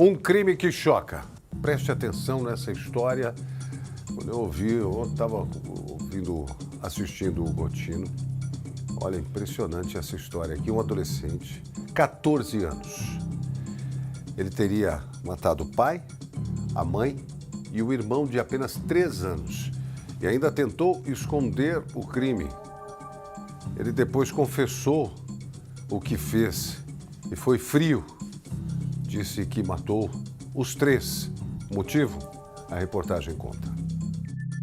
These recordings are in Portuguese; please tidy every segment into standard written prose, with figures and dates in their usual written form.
Um crime que choca. Preste atenção nessa história. Quando eu estava assistindo o Gotino. Olha, impressionante essa história aqui. Um adolescente, 14 anos. Ele teria matado o pai, a mãe e o irmão de apenas 3 anos. E ainda tentou esconder o crime. Ele depois confessou o que fez e foi frio. Disse que matou os 3. Motivo? A reportagem conta.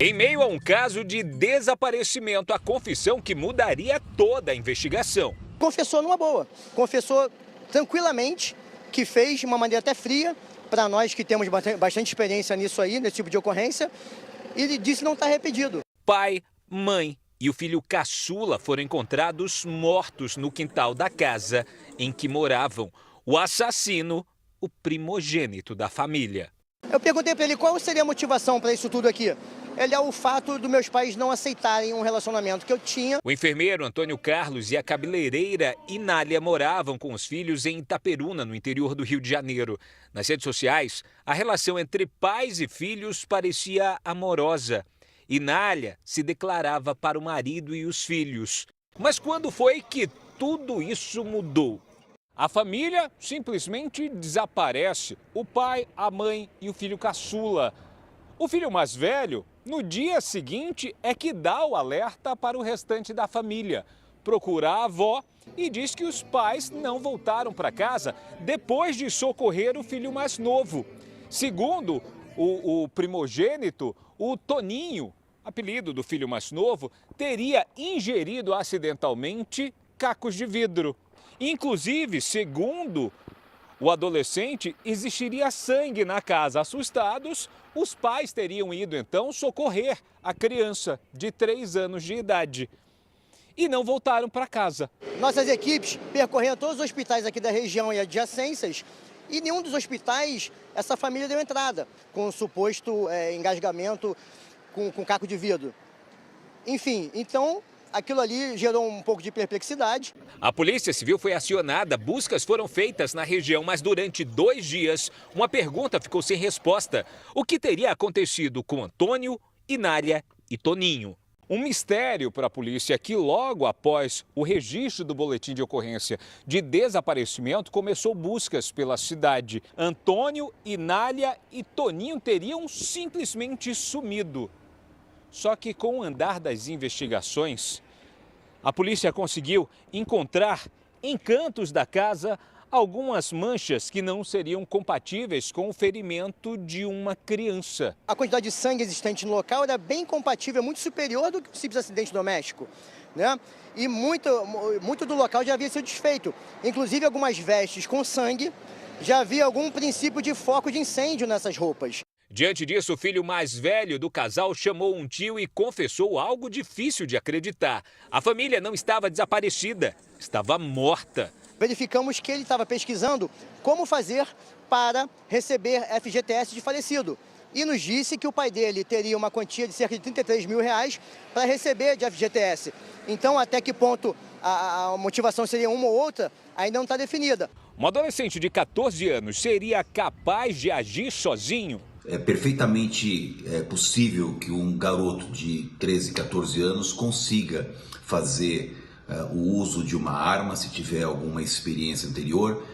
Em meio a um caso de desaparecimento, a confissão que mudaria toda a investigação. Confessou numa boa, confessou tranquilamente que fez de uma maneira até fria, para nós que temos bastante experiência nisso aí, nesse tipo de ocorrência, e ele disse não está arrependido. Pai, mãe e o filho caçula foram encontrados mortos no quintal da casa em que moravam. O assassino, o primogênito da família. Eu perguntei para ele qual seria a motivação para isso tudo aqui. Ele é o fato dos meus pais não aceitarem um relacionamento que eu tinha. O enfermeiro Antônio Carlos e a cabeleireira Inália moravam com os filhos em Itaperuna, no interior do Rio de Janeiro. Nas redes sociais, a relação entre pais e filhos parecia amorosa. Inália se declarava para o marido e os filhos. Mas quando foi que tudo isso mudou? A família simplesmente desaparece. O pai, a mãe e o filho caçula. O filho mais velho, no dia seguinte, é que dá o alerta para o restante da família. Procura a avó e diz que os pais não voltaram para casa depois de socorrer o filho mais novo. Segundo o primogênito, o Toninho, apelido do filho mais novo, teria ingerido acidentalmente cacos de vidro. Inclusive, segundo o adolescente, existiria sangue na casa. Assustados, os pais teriam ido então socorrer a criança de 3 anos de idade e não voltaram para casa. Nossas equipes percorreram todos os hospitais aqui da região e adjacências e nenhum dos hospitais essa família deu entrada com um suposto engasgamento com caco de vidro. Enfim, então aquilo ali gerou um pouco de perplexidade. A Polícia Civil foi acionada, buscas foram feitas na região, mas durante 2 dias, uma pergunta ficou sem resposta. O que teria acontecido com Antônio, Inália e Toninho? Um mistério para a polícia que logo após o registro do boletim de ocorrência de desaparecimento, começou buscas pela cidade. Antônio, Inália e Toninho teriam simplesmente sumido. Só que com o andar das investigações, a polícia conseguiu encontrar em cantos da casa algumas manchas que não seriam compatíveis com o ferimento de uma criança. A quantidade de sangue existente no local era bem compatível, muito superior do que o simples acidente doméstico, né? E muito do local já havia sido desfeito. Inclusive algumas vestes com sangue, já havia algum princípio de foco de incêndio nessas roupas. Diante disso, o filho mais velho do casal chamou um tio e confessou algo difícil de acreditar. A família não estava desaparecida, estava morta. Verificamos que ele estava pesquisando como fazer para receber FGTS de falecido. E nos disse que o pai dele teria uma quantia de cerca de R$33 mil para receber de FGTS. Então, até que ponto a motivação seria uma ou outra, ainda não está definida. Um adolescente de 14 anos seria capaz de agir sozinho? É perfeitamente possível que um garoto de 13, 14 anos consiga fazer o uso de uma arma, se tiver alguma experiência anterior,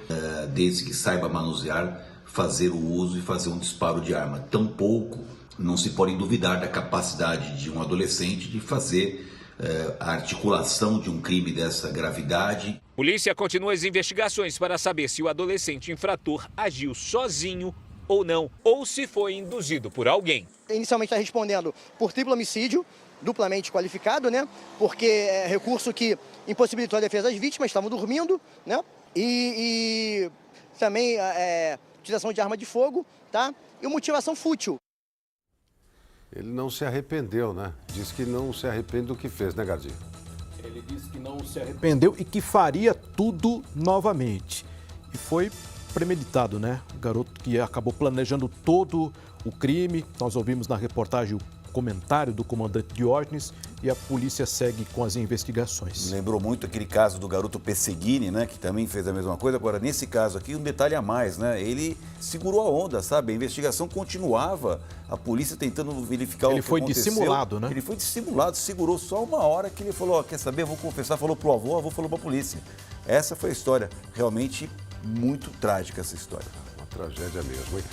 desde que saiba manusear, fazer o uso e fazer um disparo de arma. Tampouco não se pode duvidar da capacidade de um adolescente de fazer a articulação de um crime dessa gravidade. Polícia continua as investigações para saber se o adolescente infrator agiu sozinho ou não, ou se foi induzido por alguém. Inicialmente está respondendo por triplo homicídio, duplamente qualificado, né? Porque é recurso que impossibilitou a defesa das vítimas, estavam dormindo, né? E também utilização de arma de fogo, tá? E motivação fútil. Ele não se arrependeu, né? Diz que não se arrepende do que fez, né, Gardinho? Ele disse que não se arrependeu e que faria tudo novamente. E foi premeditado, né? O garoto que acabou planejando todo o crime. Nós ouvimos na reportagem comentário do comandante Diógenes e a polícia segue com as investigações. Lembrou muito aquele caso do garoto Pesseguini, né, que também fez a mesma coisa. Agora, nesse caso aqui, um detalhe a mais, né? Ele segurou a onda, sabe? A investigação continuava, a polícia tentando verificar o que aconteceu. Ele foi dissimulado, né? Ele foi dissimulado, segurou só uma hora que ele falou, quer saber, eu vou confessar, falou pro avô, o avô falou pra polícia. Essa foi a história, realmente muito trágica essa história. Uma tragédia mesmo, hein?